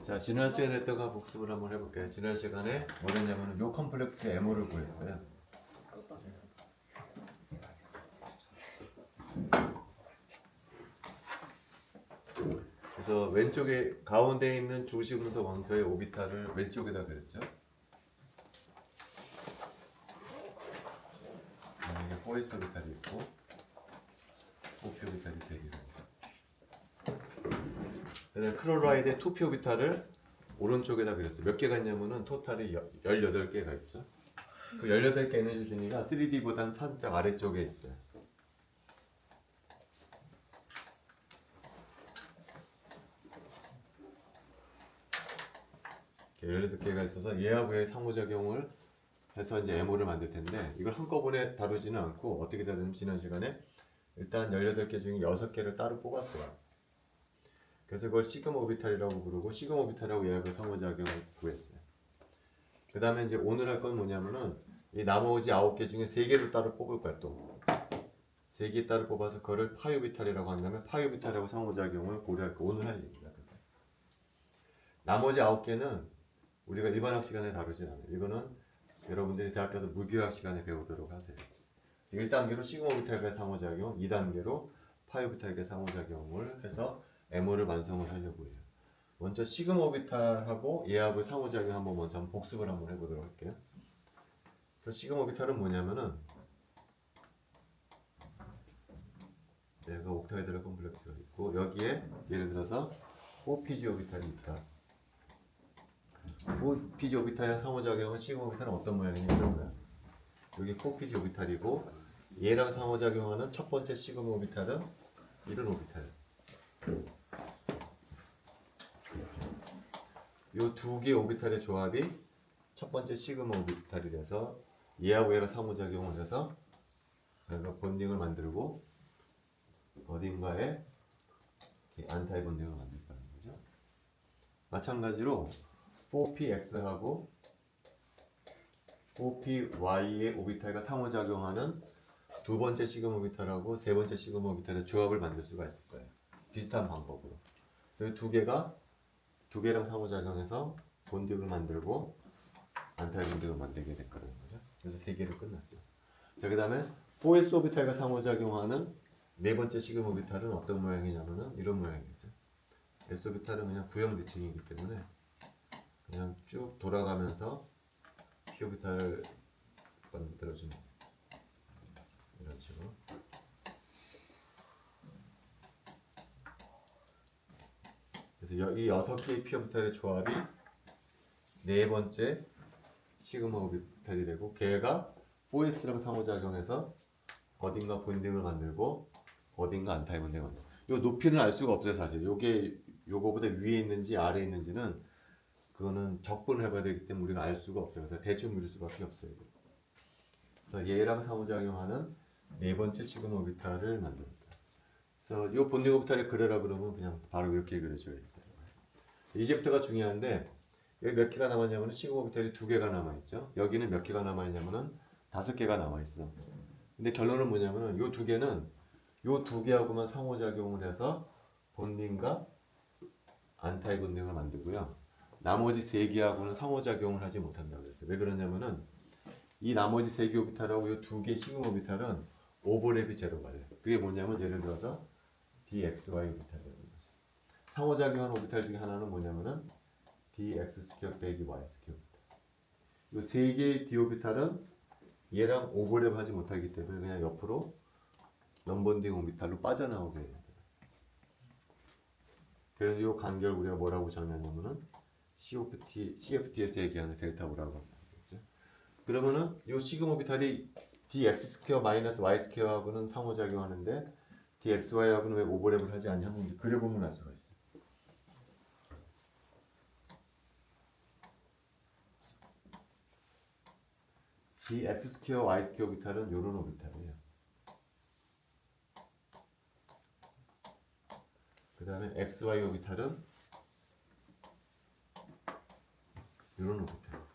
자, 지난 시간에 했던 거 복습을 한번 해볼게요. 지난 시간에 뭐랬냐면 요 컴플렉스의 M호를 구했어요. 그래서 왼쪽에 가운데 있는 조시분석 원소의 오비탈을 왼쪽에다 그렸죠. 이게 4s 오비탈이 있고 5p 오비탈이 3개입니다. 그다음에 클로라이드의 2p 오비탈을 오른쪽에다 그렸어요. 몇 개가 있냐면은 토탈이 18개가 있죠. 그 18개 에너지 준위가 3D보단 살짝 아래쪽에 있어요. 18개가 있어서 얘하고 얘 상호작용을 해서 이제 M호를 만들 텐데 이걸 한꺼번에 다루지는 않고 어떻게 다루냐면 지난 시간에 일단 18개 중에 6개를 따로 뽑았어요. 그래서 그걸 시그마 오비탈이라고 부르고 시그마 오비탈하고 얘하고 상호작용을 구했어요. 그 다음에 이제 오늘 할 건 뭐냐면은 이 나머지 9개 중에 3개를 따로 뽑을 거야 또. 3개 따로 뽑아서 그거를 파이 오비탈이라고 한 다음에 파이 오비탈하고 상호작용을 고려할 거 오늘 할 얘기다. 나머지 9개는 우리가 일반학 시간에 다루진 않아요. 이거는 여러분들이 대학 가서 무교학 시간에 배우도록 하세요. 1단계로 시그마 오비탈과의 상호작용, 2단계로 파이 오비탈과의 상호작용을 해서 M호를 완성을 하려고 해요. 먼저 시그마 오비탈하고 얘하고 상호작용 먼저 한번 복습을 한번 해보도록 할게요. 그래서 시그마 오비탈은 뭐냐면은 그 옥타이드럴 컴플렉스가 있고 여기에 예를 들어서 4pg 오비탈이 있다. 4pg 오비탈이랑 상호작용은 시그마 오비탈은 어떤 모양이냐 이런 거야. 여기 4pg 오비탈이고 얘랑 상호작용하는 첫 번째 시그마 오비탈은 이런 오비탈. 요 두 개의 오비탈의 조합이 첫 번째 시그마 오비탈이 돼서 얘하고 얘가 상호작용을 해서 그래서 본딩을 만들고 어딘가에 안타이 본딩을 만들 거라는 거죠. 마찬가지로 4px하고 4py의 오비탈과 상호작용하는 두 번째 시그마 오비탈하고 세 번째 시그마 오비탈의 조합을 만들 수가 있을 거예요. 비슷한 방법으로. 이 두 개랑 상호작용해서 본딩을 만들고 안타이 본딩을 만들게 될 거라는 거죠. 그래서 세 개를 끝났어요. 자, 그 다음에 4s 오비탈과 상호작용하는 네 번째 시그마 오비탈은 어떤 모양이냐면은 이런 모양이죠. s 오비탈은 그냥 구형 대칭이기 때문에 그냥 쭉 돌아가면서 p 오비탈을 만들어주는 이런 식으로. 그래서 이 6개의 p 오비탈의 조합이 네 번째 시그마 오비탈이 되고 걔가 4s랑 상호작용해서 어딘가 본딩을 만들고 어딘가 안타이 본딩을 만들어요. 요 높이는 알 수가 없어요 사실. 요게 요거보다 위에 있는지 아래에 있는지는 그거는 적분을 해봐야 되기 때문에 우리가 알 수가 없어요. 그래서 대충 미룰 수밖에 없어요. 그래서 얘랑 상호작용하는 네 번째 시그마 오비탈을 만듭니다. 그래서 요 본딩 오비탈을 그려라 그러면 그냥 바로 이렇게 그려줘야 돼요. 이제부터가 중요한데 여기 몇 개가 남았냐면 시그마 오비탈이 2개가 남아있죠. 여기는 몇 개가 남아있냐면은 5개가 남아있어. 근데 결론은 뭐냐면은 요 2개는 요 2개하고만 상호작용을 해서 본딩과 안타이 본딩을 만들고요. 나머지 3개하고는 상호작용을 하지 못한다고 그랬어요. 왜 그러냐면은 이 나머지 3개 오비탈하고 이 2개 시그마 오비탈은 오버랩이 제로가 돼요. 그게 뭐냐면 예를 들어서 dxy 오비탈이라는 거죠. 상호작용하는 오비탈 중에 하나는 뭐냐면은 dx 스퀘어 빼기 y 스퀘어 오비탈. 이 3개의 d 오비탈은 얘랑 오버랩 하지 못하기 때문에 그냥 옆으로 넘번딩 오비탈로 빠져나오게 돼요. 그래서 이 관계를 우리가 뭐라고 정의하냐면은 CFT에서 얘기하는 델타 오라고 합니다. 그러면은 이 시그마 오비탈이 dx 스퀘어 마이너스 y 스퀘어하고는 상호작용하는데 dxy하고는 왜 오버랩을 하지 않냐 한번 이제 그려보면 알 수가 있어요. dx 스퀘어 y 스퀘어 오비탈은 요런 오비탈이에요. 그 다음에 xy 오비탈은 요런 오비탈.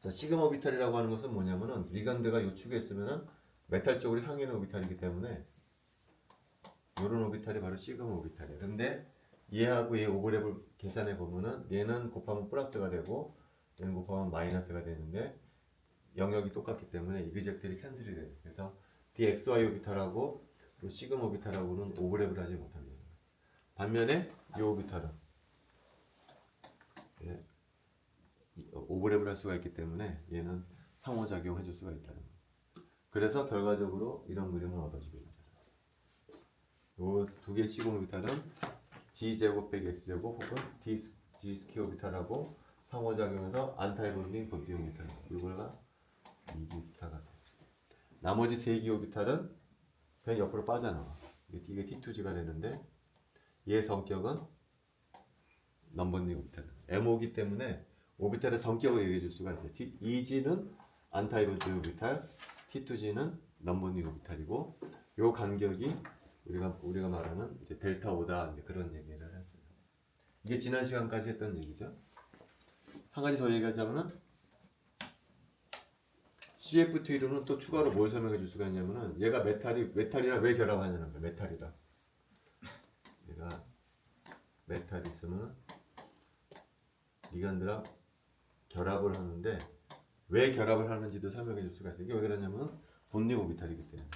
자, 시그마 오비탈이라고 하는 것은 뭐냐면은 리간드가 요 축에 있으면은 메탈 쪽으로 향해 있는 오비탈이기 때문에 요런 오비탈이 바로 시그마 오비탈이에요. 근데 얘하고 얘 오버랩을 계산해 보면은 얘는 곱하면 플러스가 되고 얘는 곱하면 마이너스가 되는데 영역이 똑같기 때문에 이그젝들이 캔슬이 돼요. 그래서 dxy 오비탈하고 요 시그마 오비탈하고는 오버랩을 하지 못합니다. 반면에 이 오비탈은 예, 오버랩을 할 수가 있기 때문에 얘는 상호작용해 줄 수가 있다는 거예요. 그래서 결과적으로 이런 그림을 얻어지게 됩니다. 요 두 개의 시그마 오비탈은 g제곱 빼기 x제곱 혹은 g 스퀘어 오비탈하고 상호작용해서 안타이 본딩 본딩 오비탈 이거가 이지 스타가 돼요. 나머지 세 개 오비탈은 그냥 옆으로 빠져나와. 이게 T2G가 되는데 얘의 성격은 넘버링 오비탈 MO이기 때문에 오비탈의 성격을 얘기해 줄 수가 있어요. EG는 안타이 본딩 오비탈, T2G는 넘버링 오비탈이고 요 간격이 우리가 말하는 이제 델타 오다 이제 그런 얘기를 했어요. 이게 지난 시간까지 했던 얘기죠. 한 가지 더 얘기하자면은 CF2로는 또 추가로 뭘 설명해 줄 수가 있냐면은 얘가 메탈이랑 왜 결합하냐는 거예요. 메탈이랑 얘가 메탈이 있으면 리간드랑 결합을 하는데 왜 결합을 하는지도 설명해 줄 수가 있어요. 이게 왜 그러냐면 본딩 오비탈이기 때문에.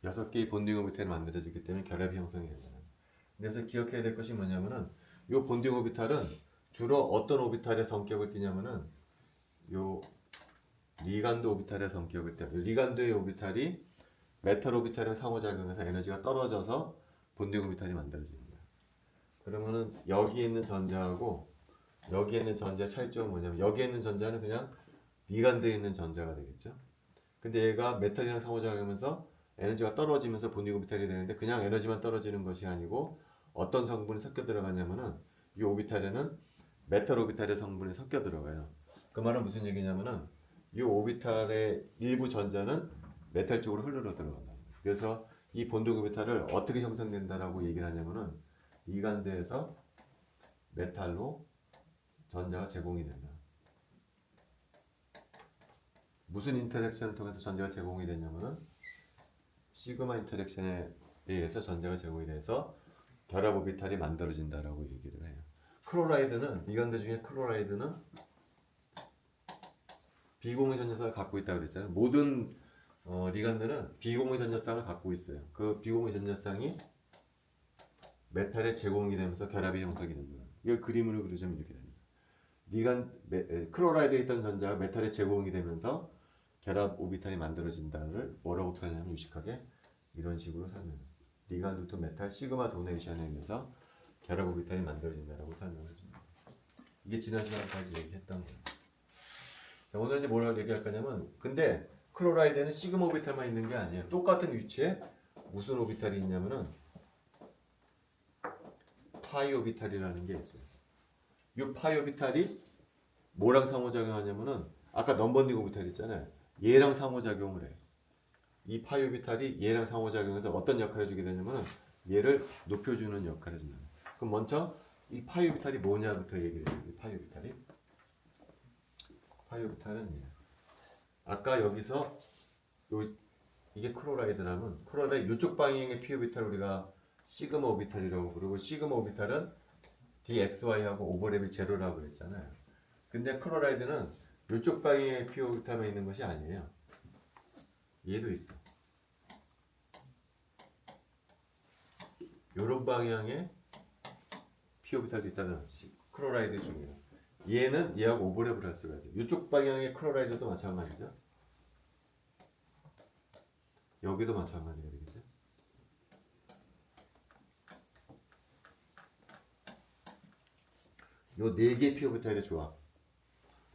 6개의 본딩 오비탈이 만들어지기 때문에 결합이 형성이 되잖아요. 그래서 기억해야 될 것이 뭐냐면은 이 본딩 오비탈은 주로 어떤 오비탈의 성격을 띠냐면은 요 리간드 오비탈의 성격을 띠요. 리간드의 오비탈이 메탈 오비탈이랑 상호작용해서 에너지가 떨어져서 본딩 오비탈이 만들어지는 거예요. 그러면은 여기에 있는 전자하고 여기에 있는 전자의 차이점은 뭐냐면 여기에 있는 전자는 그냥 리간드에 있는 전자가 되겠죠. 근데 얘가 메탈이랑 상호작용하면서 에너지가 떨어지면서 본딩 오비탈이 되는데 그냥 에너지만 떨어지는 것이 아니고 어떤 성분이 섞여 들어가냐면은 이 오비탈에는 메탈 오비탈의 성분이 섞여 들어가요. 그 말은 무슨 얘기냐면은 이 오비탈의 일부 전자는 메탈 쪽으로 흘러 들어간다. 그래서 이 본딩 오비탈을 어떻게 형성된다라고 얘기를 하냐면은 이간대에서 메탈로 전자가 제공이 된다. 무슨 인터랙션을 통해서 전자가 제공이 되냐면은 시그마 인터랙션에 의해서 전자가 제공이 돼서 결합 오비탈이 만들어진다라고 얘기를 해요. 클로라이드는 리간드 중에 클로라이드는 비공유 전자쌍을 갖고 있다고 그랬잖아요. 모든 리간드는 비공유 전자쌍을 갖고 있어요. 그 비공유 전자쌍이 메탈에 제공이 되면서 결합이 형성이 됩니다. 이걸 그림으로 그려주면 이렇게 됩니다. 클로라이드에 있던 전자가 메탈에 제공이 되면서 결합 오비탈이 만들어진다를 뭐라고 표현하냐면 유식하게 이런 식으로 설명해요. 리간드 투 메탈 시그마 도네이션에 의해서 결합 오비탈이 만들어진다라고 설명을 해줍니다. 이게 지난 시간까지 얘기했던 거예요. 자, 오늘 이제 뭘 얘기할 거냐면 근데 클로라이드에는 시그마 오비탈만 있는 게 아니에요. 똑같은 위치에 무슨 오비탈이 있냐면은 파이 오비탈이라는 게 있어요. 이 파이 오비탈이 뭐랑 상호작용하냐면은 아까 넘버링 오비탈 있잖아요. 얘랑 상호작용을 해요. 이 파이 오비탈이 얘랑 상호작용해서 어떤 역할을 해주게 되냐면은 얘를 높여주는 역할을 해준다. 그럼 먼저 이 파이 오비탈이 뭐냐부터 얘기를 해요. 이 파이 오비탈이 아까 여기서 이게 클로라이드라면 클로라이드 이쪽 방향의 p 오비탈 우리가 시그마 오비탈이라고 부르고 시그마 오비탈은 dxy하고 오버랩이 제로라고 그랬잖아요. 근데 클로라이드는 이쪽 방향의 p 오비탈만 있는 것이 아니에요. 얘도 있어. 요런 방향의 p 오비탈도 있다는 클로라이드 중에 얘는 얘하고 오버랩을 할 수가 있어요. 이쪽 방향의 클로라이드도 마찬가지죠. 여기도 마찬가지가 되겠죠. 요 네 개의 p 오비탈의 조합.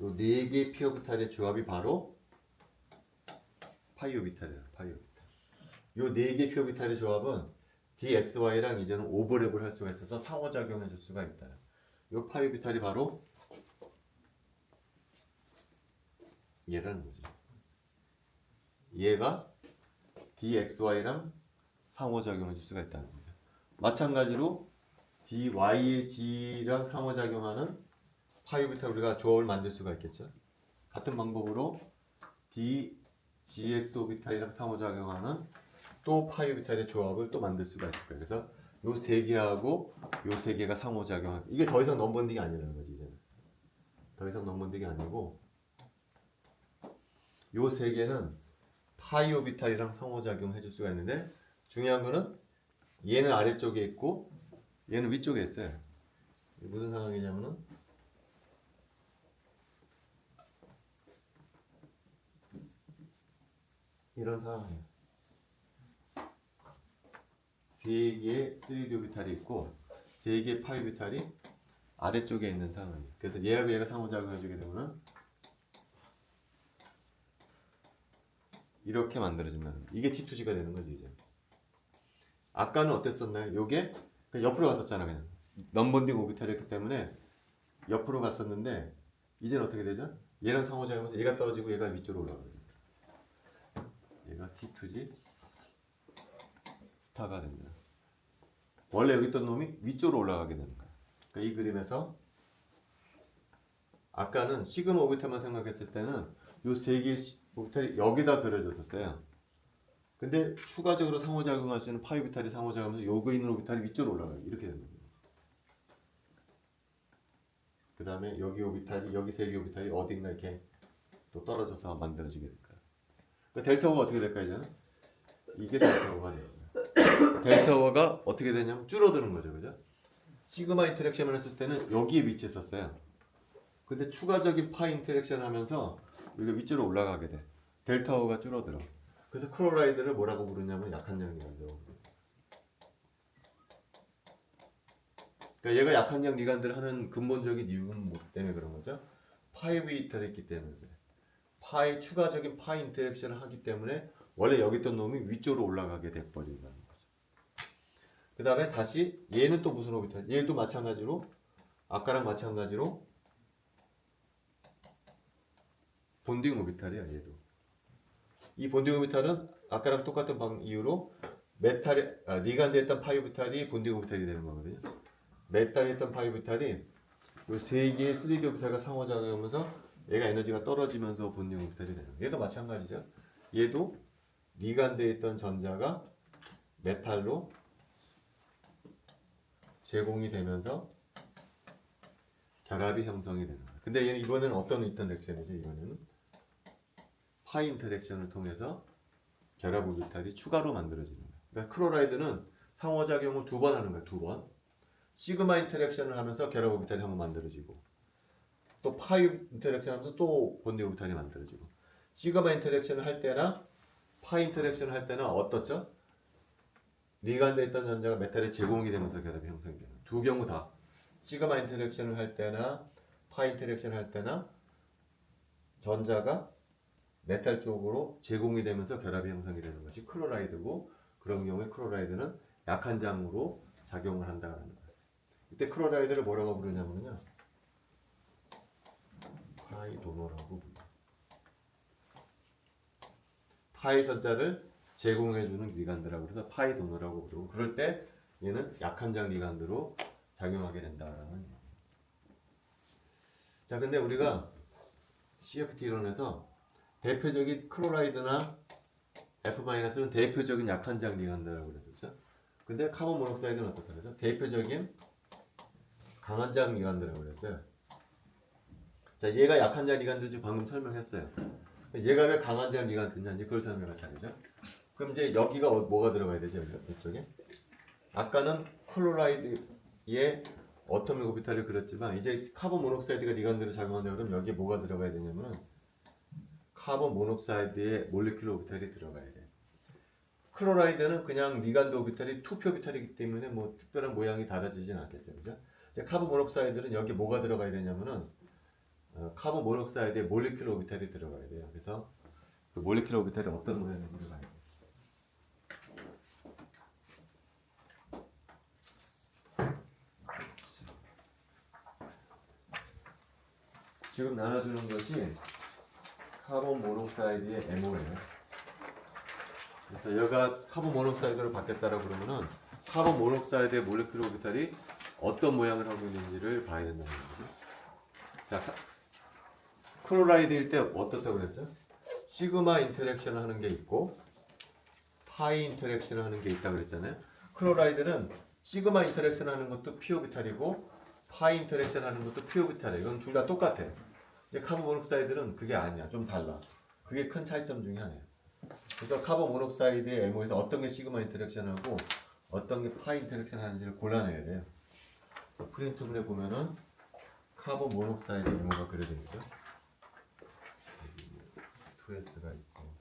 요 네 개의 p 오비탈의 조합이 바로 파이 오비탈이에요. 파이 오비탈. 요 네 개의 p 오비탈의 조합은 dxy랑 이제는 오버랩을 할 수가 있어서 상호작용해 줄 수가 있다. 요 파이 오비탈이 바로 얘라는 거지. 얘가 dxy랑 상호작용해 줄 수가 있다는 거예요. 마찬가지로 dy의 g랑 상호작용하는 파이 오비탈 우리가 조합을 만들 수가 있겠죠. 같은 방법으로 GX 오비탈이랑 상호작용하는 또 파이 오비탈의 조합을 또 만들 수가 있을 거예요. 그래서 요 세 개하고 요 세 개가 상호작용하는, 이게 더 이상 넘번딩이 아니라는 거지. 이제는 더 이상 넘번딩이 아니고 요 세 개는 파이 오비탈이랑 상호작용을 해줄 수가 있는데, 중요한 거는 얘는 아래쪽에 있고 얘는 위쪽에 있어요. 무슨 상황이냐면은 이런 상황이에요. 세 개의 3D 오비탈이 있고 세 개의 파이 오비탈이 아래쪽에 있는 상황이에요. 그래서 얘하고 얘가 상호작용을 해주게 되면은 이렇게 만들어진다는, 이게 T2G가 되는 거지. 이제 아까는 어땠었나요? 요게 그냥 옆으로 갔었잖아. 그냥 넘번딩 오비탈이었기 때문에 옆으로 갔었는데, 이제는 어떻게 되죠? 얘랑 상호작용하면서 얘가 떨어지고 얘가 위쪽으로 올라가요. 얘가 T2G 스타가 됩니다. 원래 여기 있던 놈이 위쪽으로 올라가게 되는 거야. 그러니까 이 그림에서 아까는 시그마 오비탈만 생각했을 때는 요 세 개의 오비탈이 여기다 그려졌었어요. 근데 추가적으로 상호작용할 수 있는 파이 오비탈이 상호작용하면서 여기 있는 오비탈이 위쪽으로 올라가요. 이렇게 되는 거예요. 그 다음에 여기 오비탈이, 여기 세 개 오비탈이 어딘가 이렇게 또 떨어져서 만들어지게 될 거예요. 그러니까 델타 O가 어떻게 될까요? 이제는 이게 델타 O가 돼요. 델타 O가 어떻게 되냐면 줄어드는 거죠, 그죠? 시그마 인터랙션을 했을 때는 여기에 위치했었어요. 근데 추가적인 파이 인터랙션을 하면서 여기가 위쪽으로 올라가게 돼. 델타 O가 줄어들어. 그래서 클로라이드를 뭐라고 부르냐면 약한 양리간드라고 부르요. 그러니까 얘가 약한 양 리간드를 하는 근본적인 이유는 뭐 때문에 그런 거죠? 파이 오비탈이 있기 때문에 그래. 파이, 추가적인 파이 인터랙션을 하기 때문에 원래 여기 있던 놈이 위쪽으로 올라가게 돼버린다는 거죠. 그 다음에 다시 얘는 또 무슨 오비탈? 얘도 마찬가지로 아까랑 마찬가지로 본딩 오비탈이야. 얘도 이 본딩 오비탈은 아까랑 똑같은 이유로 메탈이 리간드에 있던 파이 오비탈이 본딩 오비탈이 되는 거거든요. 메탈에 있던 파이 오비탈이 이 세 개의 3D 오비탈과 상호작용하면서 얘가 에너지가 떨어지면서 본딩 오비탈이 되는 거예요. 얘도 마찬가지죠. 얘도 리간드에 있던 전자가 메탈로 제공이 되면서 결합이 형성이 되는 거예요. 근데 얘는 이번에는 어떤 인터랙션이죠? 이번에는 파이 인터랙션을 통해서 결합 오비탈이 추가로 만들어지는 거예요. 그러니까 클로라이드는 상호작용을 두 번 하는 거예요. 두 번. 시그마 인터랙션을 하면서 결합 오비탈이 한번 만들어지고, 또 파이 인터랙션 하면서 또 본딩 오비탈이 만들어지고, 시그마 인터랙션을 할 때나 파이 인터랙션을 할 때는 어떻죠? 리간드에 있던 전자가 메탈에 제공이 되면서 결합이 형성이 돼요. 두 경우 다 시그마 인터랙션을 할 때나 파이 인터랙션을 할 때나 전자가 메탈 쪽으로 제공이 되면서 결합이 형성이 되는 것이 클로라이드고, 그런 경우에 클로라이드는 약한 장으로 작용을 한다는 거예요. 이때 클로라이드를 뭐라고 부르냐면요, 파이 도너라고 부르요. 파이 전자를 제공해주는 리간드라고 그래서 파이 도너라고 부르고, 그럴 때 얘는 약한 장 리간드로 작용하게 된다라는 얘기예요. 자, 근데 우리가 CFT 이론에서 대표적인 클로라이드나 F-는 대표적인 약한 장 리간드라고 그랬었죠. 근데 카본 모노옥사이드는 어떻게 그러죠? 대표적인 강한 장 리간드라고 그랬어요. 자, 얘가 약한 장 리간드인지 방금 설명했어요. 얘가 왜 강한 장 리간드냐, 이제 그걸 설명할 차례죠. 그럼 이제 여기가 뭐가 들어가야 되죠? 여기가 이쪽에. 아까는 클로라이드에 어토믹 오비탈을 그렸지만 이제 카본 모노옥사이드가 리간드로 작용한다 그러면 여기에 뭐가 들어가야 되냐면은 카본 모노옥사이드에 몰리큘러 오비탈이 들어가야 돼. 클로라이드는 그냥 리간드 오비탈이 투표 오비탈이기 때문에 뭐 특별한 모양이 달라지진 않겠죠, 그죠? 이제 카본 모노옥사이드는 여기 뭐가 들어가야 되냐면은 카본 모노옥사이드에 몰리큘러 오비탈이 들어가야 돼요. 그래서 그 몰리큘러 오비탈이 어떤 모양인지 봐야 돼요. 지금 나눠주는 것이 카본 모노옥사이드의 MO예요. 그래서 얘가 카본 모노옥사이드로 바뀌었다라고 그러면은 카본 모노옥사이드의 몰리큘러 오비탈이 어떤 모양을 하고 있는지를 봐야 된다는 거죠. 자, 클로라이드일 때 어떻다고 그랬죠? 시그마 인터랙션을 하는 게 있고 파이 인터랙션을 하는 게 있다고 그랬잖아요. 클로라이드는 시그마 인터랙션 하는 것도 p 오비탈이고 파이 인터랙션 하는 것도 p 오비탈이에요. 이건 둘 다 똑같아. 이제 카본 모녹사이드는 그게 아니야. 좀 달라. 그게 큰 차이점 중에 하나예요. 그래서 카본 모녹사이드의 MO에서 어떤 게 시그마 인터랙션하고 어떤 게 파이 인터랙션 하는지를 골라내야 돼요. 그래서 프린트문에 보면은 카본 모녹사이드 MO가 그려져 있죠. 2S가 있고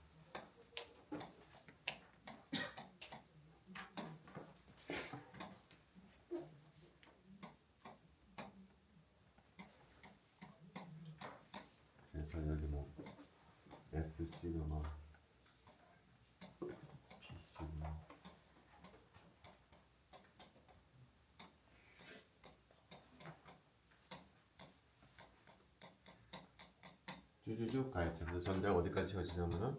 그래서 여기 뭐 S 시그마 P 시그마 쭉쭉쭉 가있죠. 그래서 전자가 어디까지 채워지냐면은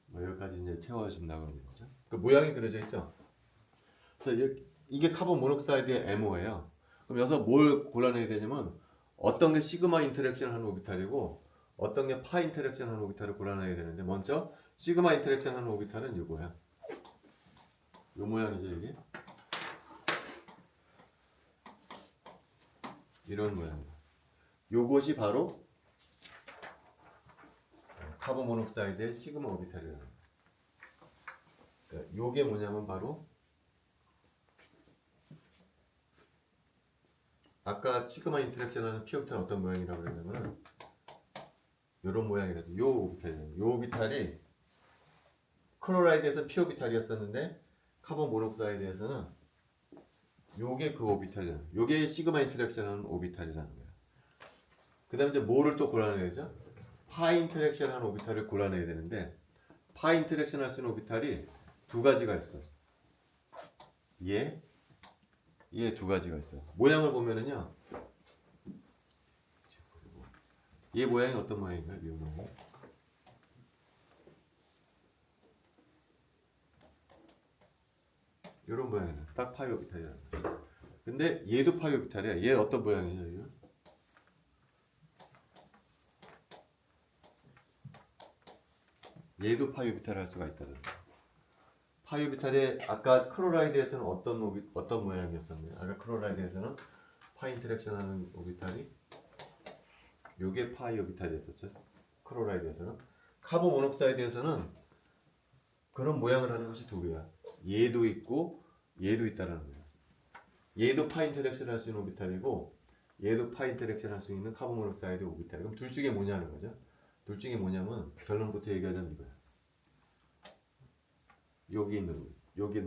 뭐 여기까지 이제 채워진다고 그러는 거죠. 그 모양이 그려져 있죠. 그래서 이게 카본 모녹사이드의 MO예요. 그럼 여기서 뭘 골라내야 되냐면 어떤 게 시그마 인터랙션 하는 오비탈이고 어떤 게 파 인터랙션 하는 오비탈을 골라내야 되는데 먼저 시그마 인터랙션 하는 오비탈은 이거야. 요 모양이죠 이게. 이런 모양이다. 요것이 바로 카본 모녹사이드의 시그마 오비탈이라는 거예요. 그러니까 요게 뭐냐면 바로 아까 시그마 인터랙션 하는 p 오비탈은 어떤 모양이라고 그랬냐면 요런 모양이거든요. 요 오비탈이에요. 요 오비탈이 클로라이드에서 p 오비탈이었었는데 카본 모녹사이드에서는 요게 그 오비탈이라는 거예요. 요게 시그마 인터랙션 하는 오비탈이라는 거예요. 그 다음에 이제 뭐를 또 골라내야 되죠? 파 인터랙션 하는 오비탈을 골라내야 되는데 파 인터랙션 할 수 있는 오비탈이 두 가지가 있어. 얘 두 가지가 있어요. 모양을 보면은요. 얘 모양이 어떤 모양인가요? 이 모양. 이런 모양이에요. 딱 파이 오비탈이라는 거죠. 근데 얘도 파이 오비탈이야. 얘 어떤 모양이죠? 이거? 얘도 파이 오비탈을 할 수가 있다는 거예요. 파이 오비탈의 아까 클로라이드에서는 어떤 모양이었었나요? 아까 클로라이드에서는 파이 인터랙션 하는 오비탈이 요게 파이 오비탈이었었죠. 클로라이드에서는 카본 모녹사이드에서는 그런 모양을 하는 것이 두 개야. 얘도 있고 얘도 있다라는 거예요. 얘도 파이 인터랙션 할 수 있는 오비탈이고 얘도 파이 인터랙션 할 수 있는 카본 모녹사이드 오비탈. 그럼 둘 중에 뭐냐는 거죠. 둘 중에 뭐냐면 결론부터 얘기하자면 이거야. 여기 있는 여기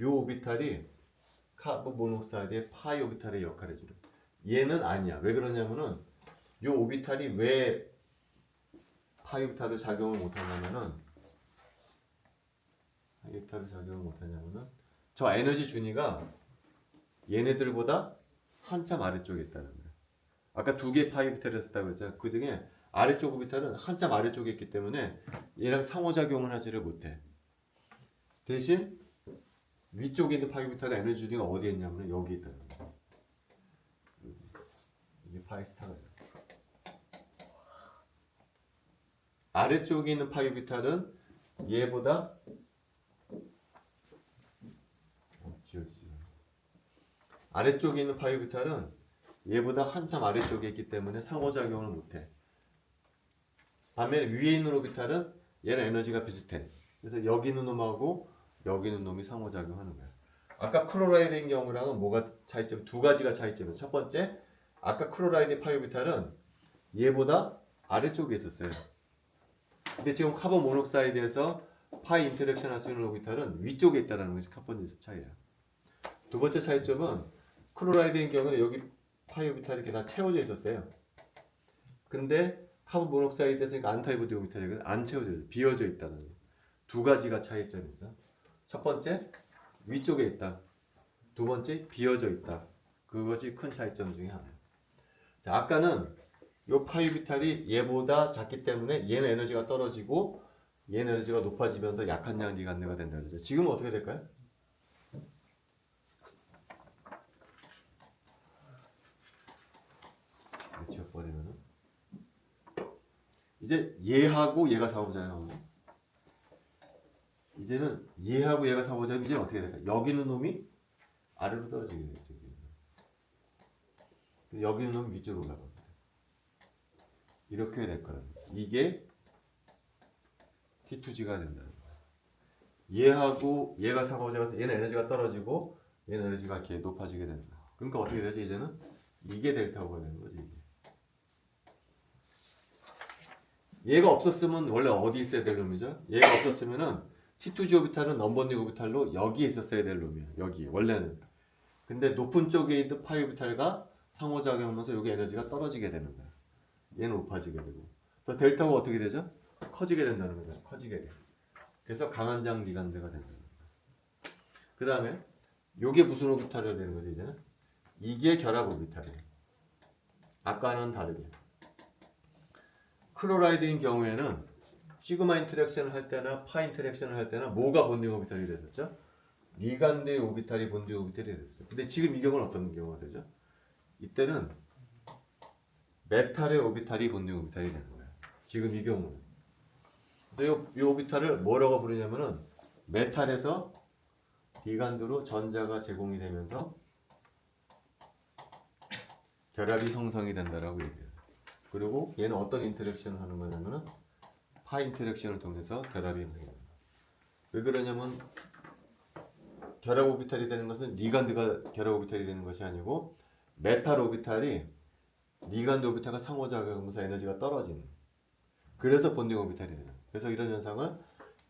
요 오비탈이 카본 모녹사이드의 파이 오비탈의 역할을 해주는. 얘는 아니야. 왜 그러냐면은 요 오비탈이 왜 파이 오비탈을 작용을 못하냐면은 파이 오비탈을 작용을 못하냐면은 저 에너지 준위가 얘네들보다 한참 아래쪽에 있다는 거예요. 아까 두 개의 파이 오비탈을 썼다고 했잖아요. 그 중에 아래쪽 오비탈은 한참 아래쪽에 있기 때문에 얘랑 상호작용을 하지를 못해. 대신 위쪽에 있는 파이 오비탈의 에너지 준위가 어디에 있냐면 여기 있다는 거예요. 이게 파이 스타가 돼요. 아래쪽에 있는 파이 오비탈은 얘보다 아래쪽에 있는 파이 오비탈은 얘보다 한참 아래쪽에 있기 때문에 상호작용을 못해. 반면에 위에 있는 오비탈은 얘는 에너지가 비슷해. 그래서 여기 있는 놈하고 여기 있는 놈이 상호작용하는 거야. 아까 클로라이드인 경우랑은 뭐가 차이점? 두 가지가 차이점이에요. 첫 번째, 아까 클로라이드의 파이 오비탈은 얘보다 아래쪽에 있었어요. 근데 지금 카본 모녹사이드에서 파이 인터랙션 할 수 있는 오비탈은 위쪽에 있다는 것이 첫 번째 차이예요. 두 번째 차이점은 클로라이드인 경우는 여기 파이 오비탈이 이렇게 다 채워져 있었어요. 근데 카본 모녹사이드에서 안타이보디 오비탈이 안 채워져 있어요. 비어져 있다는 두 가지가 차이점이 있어. 첫 번째, 위쪽에 있다. 두 번째, 비어져 있다. 그것이 큰 차이점 중에 하나예요. 자, 아까는 요 파이 오비탈이 얘보다 작기 때문에 얘는 에너지가 떨어지고 얘는 에너지가 높아지면서 약한 양리 간대가 된다 그러죠. 지금은 어떻게 될까요? 이제 얘하고 얘가 상호작용. 이제는 얘하고 얘가 상호작용. 이제 어떻게 될까? 여기 있는 놈이 아래로 떨어지게 되죠. 여기 있는 놈이 위쪽으로 올라갑니다. 이렇게 될 거랍니다. 이게 T2G가 된다는 거예요. 얘하고 얘가 상호작용해서 얘는 에너지가 떨어지고 얘는 에너지가 이렇게 높아지게 된다. 그러니까 어떻게 되지? 이제는 이게 델타가 되는 거지. 이게. 얘가 없었으면 원래 어디 있어야 될 놈이죠? 얘가 없었으면은 T2G 오비탈은 넘버닝 오비탈로 여기에 있었어야 될 놈이야. 여기 원래는. 근데 높은 쪽에 있는 파이 오비탈과 상호작용하면서 여기 에너지가 떨어지게 되는 거야. 얘는 높아지게 되고. 그래서 델타가 어떻게 되죠? 커지게 된다는 거죠. 커지게 돼. 그래서 강한 장 리간드가 된다는 거야. 그 다음에 요게 무슨 오비탈이 되는 거지 이제는? 이게 결합 오비탈이에요. 아까는 다르게. 클로라이드인 경우에는 시그마 인터랙션을 할 때나 파 인터랙션을 할 때나 뭐가 본딩 오비탈이 됐었죠? 리간드의 오비탈이 본딩 오비탈이 됐어요. 근데 지금 이 경우는 어떤 경우가 되죠? 이때는 메탈의 오비탈이 본딩 오비탈이 되는 거예요. 지금 이 경우는. 그래서 이 오비탈을 뭐라고 부르냐면은 메탈에서 리간드로 전자가 제공이 되면서 결합이 형성이 된다라고 얘기해요. 그리고 얘는 어떤 인터랙션을 하는 거냐면은 파 인터랙션을 통해서 결합이 형성이 됩니다. 왜 그러냐면 결합 오비탈이 되는 것은 리간드가 결합 오비탈이 되는 것이 아니고 메탈 오비탈이 리간드 오비탈과 상호작용하면서 에너지가 떨어지는. 그래서 본딩 오비탈이 되는. 그래서 이런 현상을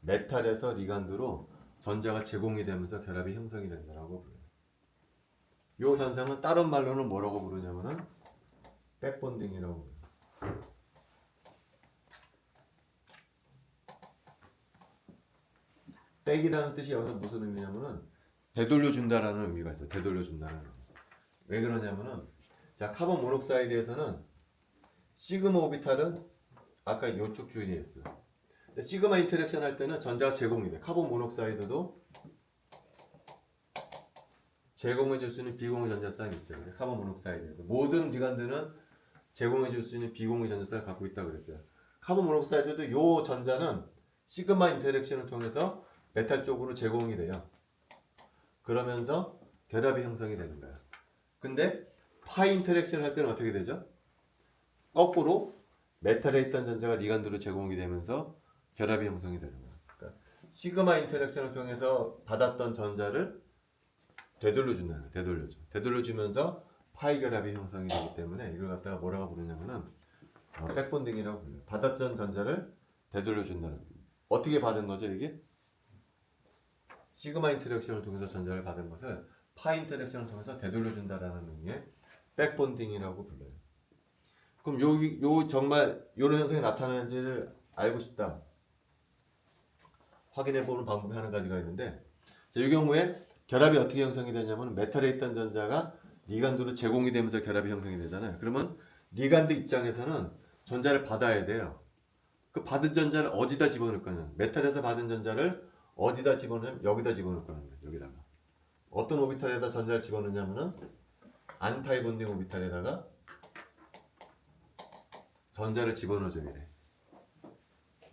메탈에서 리간드로 전자가 제공이 되면서 결합이 형성이 된다라고 불러요. 이 현상은 다른 말로는 뭐라고 부르냐면은 백본딩이라고 불러요. 백이라는 뜻이 여기서 무슨 의미냐면은 되돌려준다라는 의미가 있어요. 되돌려준다는 의미. 왜 그러냐면은 자 카본 모녹사이드에서는 시그마 오비탈은 아까 이쪽 주인이었어요. 시그마 인터랙션 할 때는 전자가 제공이 돼. 카본 모녹사이드도 제공해 줄 수 있는 비공유 전자쌍이 있죠. 카본 모녹사이드에서 모든 리간드는 제공해 줄 수 있는 비공유 전자쌍을 갖고 있다고 그랬어요. 카본 모녹사이드도 이 전자는 시그마 인터랙션을 통해서 메탈 쪽으로 제공이 돼요. 그러면서 결합이 형성이 되는 거야. 근데 파 인터랙션 할 때는 어떻게 되죠? 거꾸로 메탈에 있던 전자가 리간드로 제공이 되면서 결합이 형성이 되는 거야. 그러니까 시그마 인터랙션을 통해서 받았던 전자를 되돌려준다는 거야. 되돌려주면서 파이 결합이 형성이 되기 때문에 이걸 갖다가 뭐라고 부르냐면은 백본딩이라고 불러요. 받았던 전자를 되돌려준다는 거야. 어떻게 받은 거죠 이게? 시그마 인터랙션을 통해서 전자를 받은 것을 파 인터랙션을 통해서 되돌려준다라는 의미의 백본딩이라고 불러요. 그럼 요 정말 이런 현상이 나타나는지를 알고 싶다. 확인해보는 방법이 한 가지가 있는데 이 경우에 결합이 어떻게 형성이 되냐면 메탈에 있던 전자가 리간드로 제공이 되면서 결합이 형성이 되잖아요. 그러면 리간드 입장에서는 전자를 받아야 돼요. 그 받은 전자를 어디다 집어넣을 거냐? 메탈에서 받은 전자를 어디다 집어넣으면 여기다 집어넣을 거라는 거죠. 여기다가. 어떤 오비탈에다 전자를 집어넣냐면은 안타이 본딩 오비탈에다가 전자를 집어넣어줘야 돼.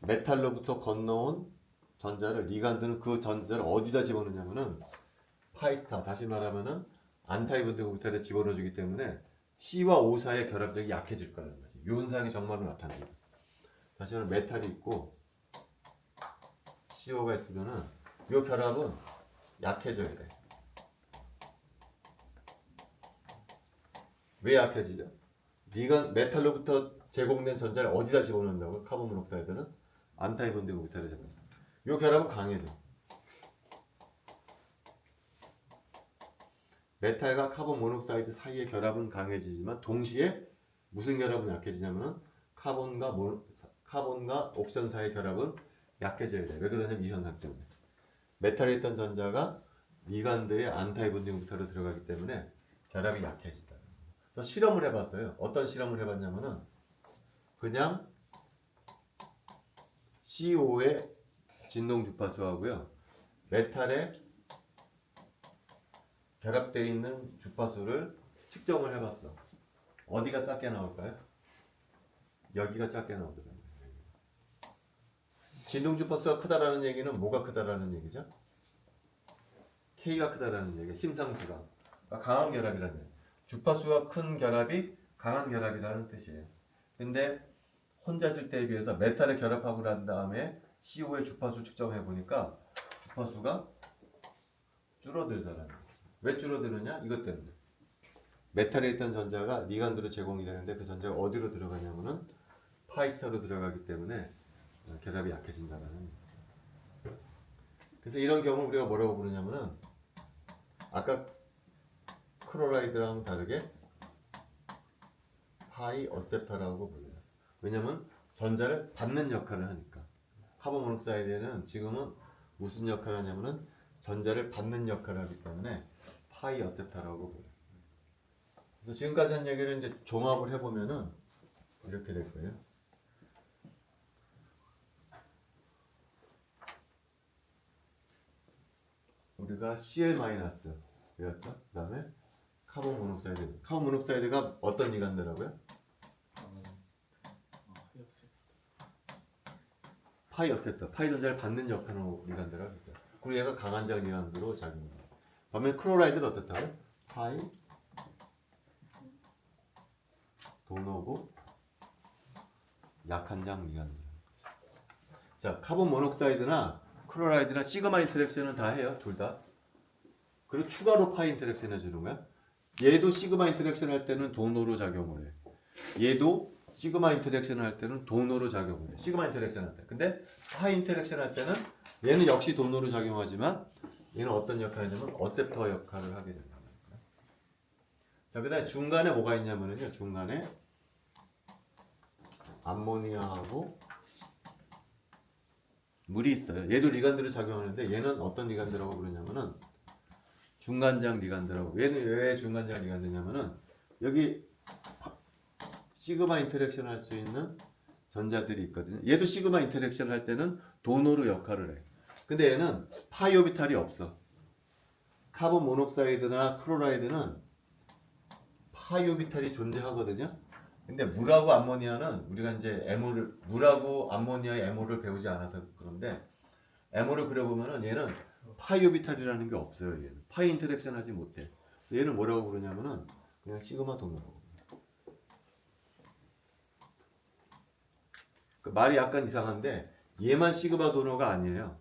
메탈로부터 건너온 전자를 리간드는 그 전자를 어디다 집어넣냐면은 파이스타 다시 말하면은 안타이 본딩 오비탈에 집어넣어주기 때문에 C와 O 사이의 결합력이 약해질 거라는 거지. 이 현상이 정말로 나타납니다. 다시 말하면 메탈이 있고 CO가 있으면은 이 결합은 약해져야 돼. 왜 약해지죠? 메탈로부터 제공된 전자를 어디다 집어넣는다고요? 카본 모녹사이드는 안타이 본딩 오비탈에 집어넣어요. 이 결합은 강해져. 메탈과 카본 모녹사이드 사이의 결합은 강해지지만 동시에 무슨 결합은 약해지냐면은 카본과 옵션 사이의 결합은 약해져야 돼. 왜 그러냐면 이 현상 때문에. 메탈에 있던 전자가 리간드의 안타이 본딩 오비탈로 들어가기 때문에 결합이 약해진다. 그래서 실험을 해봤어요. 어떤 실험을 해봤냐면은 그냥 CO의 진동 주파수하고요. 메탈에 결합되어 있는 주파수를 측정을 해봤어. 어디가 작게 나올까요? 여기가 작게 나오더라고요. 진동 주파수가 크다라는 얘기는 뭐가 크다라는 얘기죠? K가 크다라는 얘기예요. 힘상수가. 강한 결합이라는 얘기예요. 주파수가 큰 결합이 강한 결합이라는 뜻이에요. 근데 혼자 있을 때에 비해서 메탈을 결합하고 난 다음에 CO의 주파수 측정해 보니까 주파수가 줄어들더라는 거죠. 왜 줄어드느냐? 이것 때문에. 메탈에 있던 전자가 니간드로 제공이 되는데 그 전자가 어디로 들어가냐면은 파이스타로 들어가기 때문에 결합이 약해진다는 거죠. 그래서 이런 경우 우리가 뭐라고 부르냐면은 아까 클로라이드랑 다르게 파이 어셉터라고 불러요. 왜냐면 전자를 받는 역할을 하니까. 카본 모녹사이드에는 지금은 무슨 역할을 하냐면은 전자를 받는 역할을 하기 때문에 파이 어셉터라고 불러요. 그래서 지금까지 한 얘기를 이제 종합을 해보면은 이렇게 될 거예요. 우리가 Cl- 배웠죠. 그 다음에 카본 모녹사이드. 카본 모녹사이드가 어떤 리간드라고요? 파이 업세터. 파이 전자를 받는 역할로 리간드라고 했죠. 그리고 얘가 강한장 리간드로 작용합니다. 반면 클로라이드는 어떻다고요? 파이 도너고 약한장 리간드. 자, 카본 모녹사이드나 클로라이드나 시그마 인터랙션은 다 해요. 둘 다. 그리고 추가로 파이 인터랙션 해주는 거야. 얘도 시그마 인터랙션 할 때는 도너로 작용을 해. 얘도 시그마 인터랙션 할 때는 도너로 작용을 해. 시그마 인터랙션 할 때. 근데 파이 인터랙션 할 때는 얘는 역시 도너로 작용하지만 얘는 어떤 역할을 하냐면 어셉터 역할을 하게 된다. 자, 그 다음에 중간에 뭐가 있냐면요. 중간에 암모니아하고 물이 있어요. 얘도 리간드로 작용하는데 얘는 어떤 리간드라고 부르냐면은 중간장 리간드라고. 얘는 왜 중간장 리간드냐면은 여기 시그마 인터랙션 할 수 있는 전자들이 있거든요. 얘도 시그마 인터랙션 할 때는 도너로 역할을 해. 근데 얘는 파이 오비탈이 없어. 카본 모녹사이드나 클로라이드는 파이 오비탈이 존재하거든요. 근데 물하고 암모니아는 우리가 이제 물하고 암모니아의 MO를 배우지 않아서 그런데 MO를 그려보면은 얘는 파이 오비탈이라는 게 없어요. 얘는 파이 인터랙션 하지 못해. 얘는 뭐라고 부르냐면은 그냥 시그마 도너라고. 그 말이 약간 이상한데 얘만 시그마 도너가 아니에요.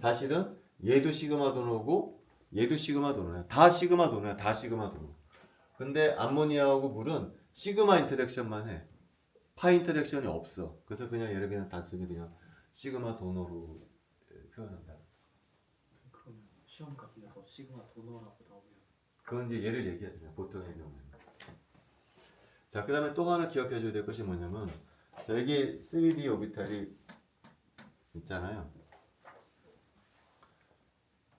사실은 얘도 시그마 도너고 얘도 시그마 도너야. 다 시그마 도너야. 다 시그마 도너. 근데 암모니아하고 물은 시그마 인터랙션만 해. 파이 인터랙션이 없어. 그래서 그냥 얘를 그냥 단순히 그냥 시그마 도너로 표현한다. 그러면 시험 각에서 시그마 도너라고 나오면 그건 이제 얘를 얘기하잖아요. 보통의 경우는. 자, 그 다음에 또 하나 기억해 줘야 될 것이 뭐냐면 자, 여기 3D 오비탈이 있잖아요.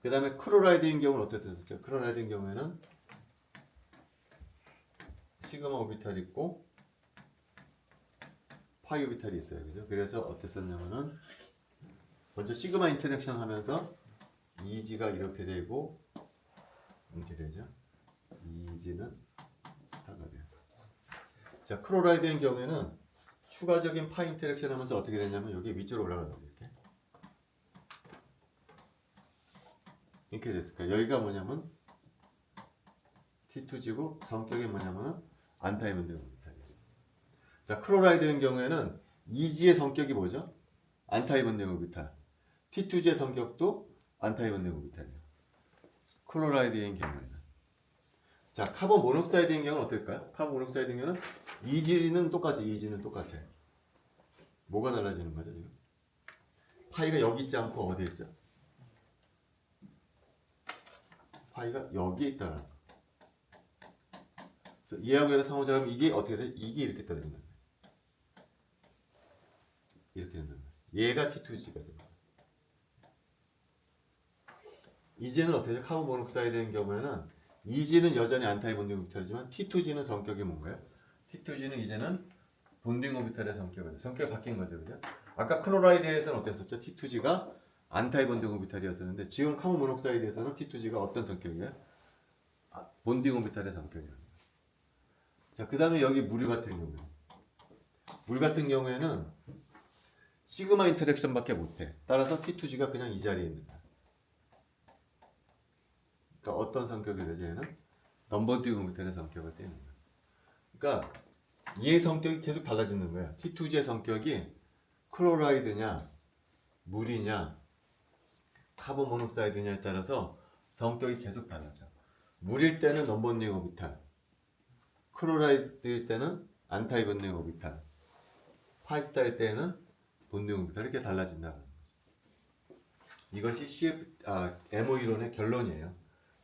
그 다음에 클로라이드인 경우는 어떻게 됐었죠? 클로라이드인 경우에는 시그마 오비탈이 있고 파이 오비탈이 있어요. 그죠? 그래서 어땠었냐면은 먼저 시그마 인터랙션 하면서 이지가 이렇게 되고 이렇게 되죠. 이지는 스타가 돼요. 자, 클로라이드인 경우에는 추가적인 파이 인터랙션 하면서 어떻게 되냐면 여기 위쪽으로 올라가요. 이렇게 됐을까요? 여기가 뭐냐면 T2지고 성격이 뭐냐면은 안타이먼드 오비탈이에요. 자, 클로라이드인 경우에는 이지의 성격이 뭐죠? 안타이먼드 오비탈. T2지의 성격도 안타이먼드 오비탈이에요. 클로라이드인 경우에는. 자, 카본 모녹사이드인 경우는 어떨까요? 카본 모녹사이드인 경우는 이지는 똑같지. 이지는 똑같아. 뭐가 달라지는 거죠, 지금? 파이가 여기 있지 않고 어디에 있죠? 파이가 여기에 있다는 거. 그래서 얘하고 얘가 상호작용하면 이게 어떻게 돼? 이게 이렇게 떨어진다. 이렇게 된다. 얘가 T2G가 됩니다. 이지는 어떻게 돼? 카본 모녹사이드인 경우에는 이지는 여전히 안타이 본딩 오비탈이지만 T2G는 성격이 뭔가요? T2G는 이제는 본딩 오비탈의 성격이 성격이 바뀐 거죠, 그죠? 아까 클로라이드에서는 어땠었죠? T2G가 안타이 본딩 오비탈이었었는데 지금 카본 모녹사이드에서는 T2G가 어떤 성격이에요? 본딩 오비탈의 성격이에요. 자, 그 다음에 여기 물 같은 경우에 물 같은 경우에는 시그마 인터랙션밖에 못해. 따라서 T2G가 그냥 이 자리에 있는 거야. 그러니까 어떤 성격이 되죠? 얘는 넘버듀 오비탈의 성격을 띠는 거야. 그러니까 얘의 성격이 계속 달라지는 거야. T2G의 성격이 클로라이드냐, 물이냐, 카본 모녹사이드냐에 따라서 성격이 계속 달라져. 물일 때는 넘버듀 오비탈, 클로라이드일 때는 안타이 본듀 오비탈, 파이스타일 때는 본듀 오비탈 이렇게 달라진다는 거죠. 이것이 MO 이론의 결론이에요.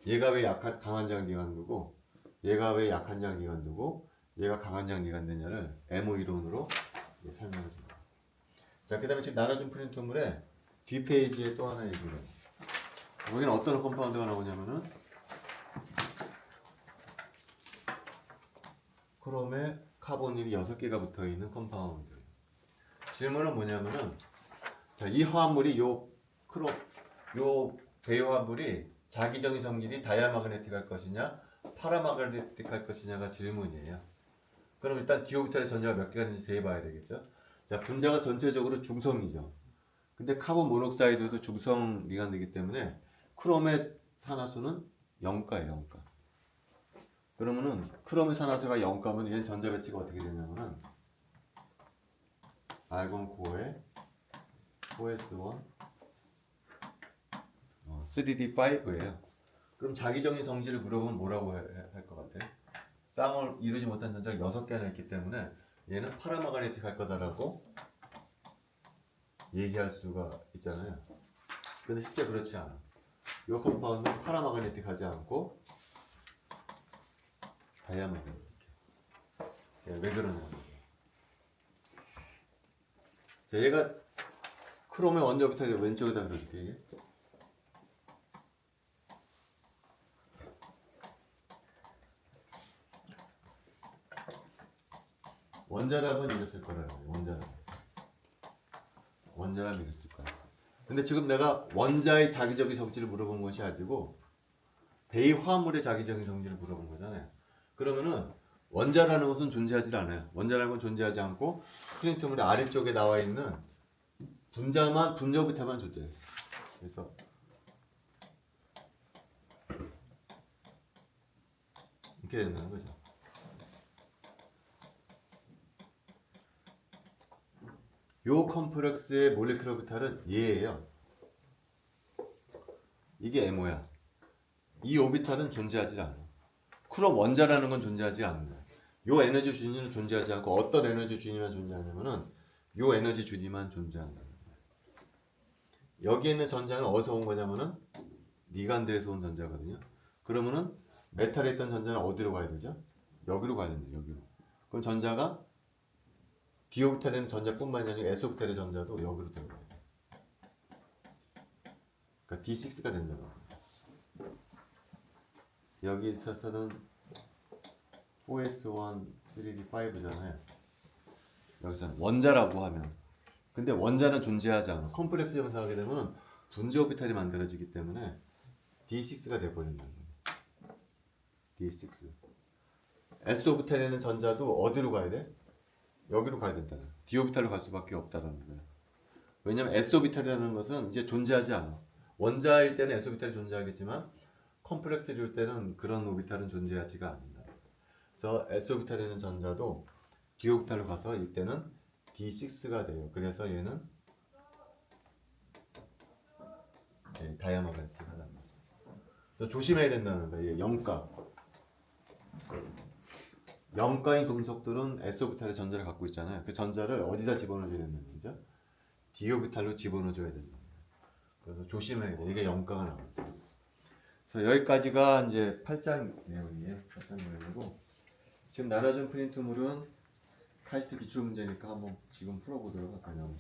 얘가 왜 강한 장기관두고 얘가 왜 약한 장기관두고 얘가 강한 장기관되냐를 MO 이론으로 설명해 줍니다. 자, 그 다음에 지금 나눠준 프린트물에 뒷페이지에 또 하나 얘기를 해요. 여기는 어떤 컴파운드가 나오냐면은 크롬에 카본이 6개가 붙어있는 컴파운드. 질문은 뭐냐면은 자, 이 화합물이 요 배유 화합물이 자기정의 성질이 다이아마그네틱 할 것이냐 파라마그네틱 할 것이냐가 질문이에요. 그럼 일단 디오비탈의 전자가 몇 개가 있는지 세봐야 되겠죠. 자, 분자가 전체적으로 중성이죠. 근데 카본 모녹사이드도 중성 리간드이기 때문에 크롬의 산화수는 0가예요, 0가. 그러면은 크롬의 산화수가 0가면 얘는 전자 배치가 어떻게 되냐면은 알곤 코어에 4s1 3d5예요. 그럼 자기정의 성질을 물어보면 뭐라고 할 것 같아? 쌍을 이루지 못한 전자가 6개나 있기 때문에 얘는 파라마그네틱 할 거다라고 얘기할 수가 있잖아요. 근데 실제 그렇지 않아. 이 컴파운드는 파라마그네틱 하지 않고 다이아마그네틱. 왜 그러냐면 자, 얘가 크롬의 원자부터 왼쪽에다 그려줄게. 이게. 원자랍은 이랬을 거라요. 원자랍 이랬을 거야. 근데 지금 내가 원자의 자기적인 성질을 물어본 것이 아니고 배의 화합물의 자기적인 성질을 물어본 거잖아요. 그러면은 원자라는 것은 존재하지 않아요. 원자라는 건 존재하지 않고 프린트물의 아래쪽에 나와 있는 분자 오비탈만 존재해요. 그래서 이렇게 된다는 거죠. 요 컴플렉스의 몰레큘러 오비탈은 얘예요. 이게 MO야. 이 오비탈은 존재하지 않아. 크롬 원자라는 건 존재하지 않는 거야. 요 에너지 주니는 존재하지 않고 어떤 에너지 주니만 존재하냐면은 요 에너지 주니만 존재한다. 여기 있는 전자는 어디서 온 거냐면은 리간드에서 온 전자거든요. 그러면은 메탈에 있던 전자는 어디로 가야 되죠? 여기로 가야 된다. 여기로. 그럼 전자가 D오비탈에는 전자뿐만이 아니라 S오비탈의 전자도 여기로 들어가요. 그러니까 D6가 된다는 거예요. 여기 있어서는 4s1, 3d5잖아요. 여기서 원자라고 하면 근데 원자는 존재하지 않아. 컴플렉스 형성하게 되면 분자 오비탈이 만들어지기 때문에 D6가 돼버린다는 거예요. D6. S 오비탈에는 전자도 어디로 가야 돼? 여기로 가야 된다는 거예요. D 오비탈로 갈 수밖에 없다는 거예요. 왜냐면 S 오비탈이라는 것은 이제 존재하지 않아. 원자일 때는 S 오비탈이 존재하겠지만 컴플렉스일 때는 그런 오비탈은 존재하지가 않는다. 그래서 S 오비탈에 있는 전자도 D 오비탈로 가서 이때는 D6가 돼요. 그래서 얘는 다이아마그네틱하다는 거죠. 그래서 조심해야 된다는 거예요. 0가인 금속들은 S 오비탈의 전자를 갖고 있잖아요. 그 전자를 어디다 집어넣어줘야 된다는 거죠? D 오비탈로 집어넣어줘야 된다. 그래서 조심해야 돼. 이게 0가가 나와요. 그래서 여기까지가 이제 8장 내용이에요. 8장 내용이고 지금 나눠준 프린트물은 카이스트 기출 문제니까 한번 지금 풀어보도록 할까요?